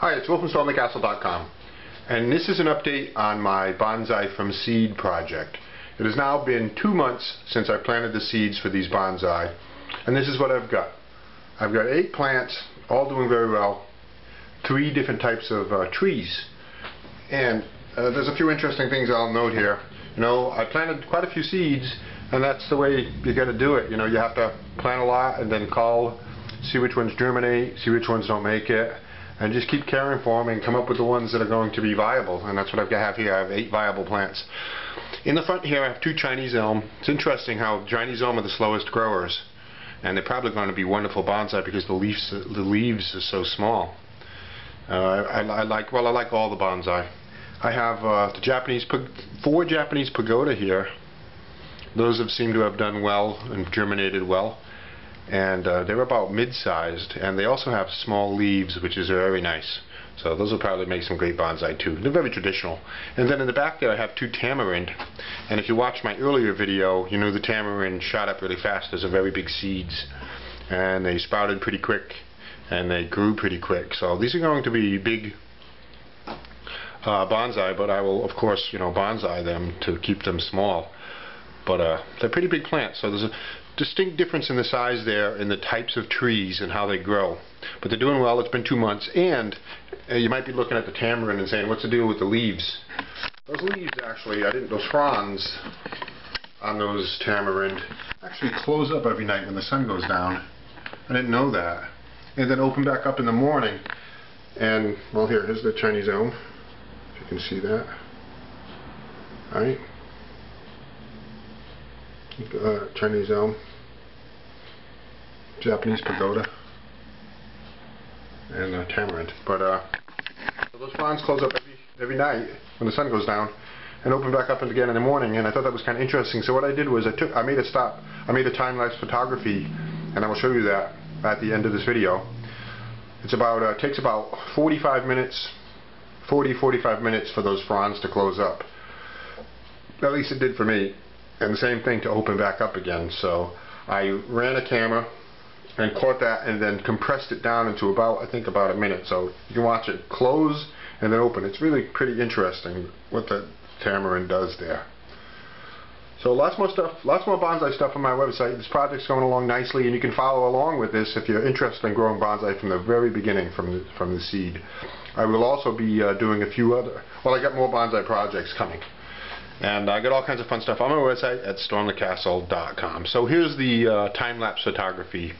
Hi, it's Will from StormTheCastle.com, and this is an update on my bonsai from seed project. It has now been 2 months since I planted the seeds for these bonsai, and this is what I've got. I've got 8 plants, all doing very well, 3 different types of trees, and there's a few interesting things I'll note here. You know, I planted quite a few seeds, and that's the way you got to do it. You know, you have to plant a lot and then call, see which ones germinate, see which ones don't make it, and just keep caring for them and come up with the ones that are going to be viable. And that's what I have here. I have 8 viable plants. In the front here I have 2 Chinese elm. It's interesting how Chinese elm are the slowest growers, and they're probably going to be wonderful bonsai because the leaves are so small. I like all the bonsai. I have the 4 Japanese Pagoda here. Those have seemed to have done well and germinated well, and they're about mid-sized, and they also have small leaves, which is very nice. So those will probably make some great bonsai too. They're very traditional. And then in the back there I have 2 Tamarind, and if you watched my earlier video, you know the Tamarind shot up really fast. Those are very big seeds, and they sprouted pretty quick, and they grew pretty quick. So these are going to be big bonsai, but I will of course, you know, bonsai them to keep them small. But they're pretty big plants, so there's a distinct difference in the size there, in the types of trees and how they grow. But they're doing well. It's been 2 months, and you might be looking at the tamarind and saying, what's the deal with the leaves? Those leaves actually, those fronds on those tamarind actually close up every night when the sun goes down. I didn't know that. And then open back up in the morning. And, well, here's the Chinese elm, if you can see that. Alright. Chinese elm, Japanese Pagoda, and Tamarind. But so those fronds close up every night when the sun goes down, and open back up again in the morning. And I thought that was kind of interesting. So what I did was I made a time-lapse photography, and I will show you that at the end of this video. It's about takes about 45 minutes for those fronds to close up. At least it did for me. And the same thing to open back up again. So I ran a camera and caught that and then compressed it down into about a minute. So you can watch it close and then open. It's really pretty interesting what the tamarind does there. So lots more bonsai stuff on my website. This project's going along nicely, and you can follow along with this if you're interested in growing bonsai from the very beginning, from the seed. I will also be doing a few other, I got more bonsai projects coming. And I got all kinds of fun stuff on my website at StormTheCastle.com. So here's the time-lapse photography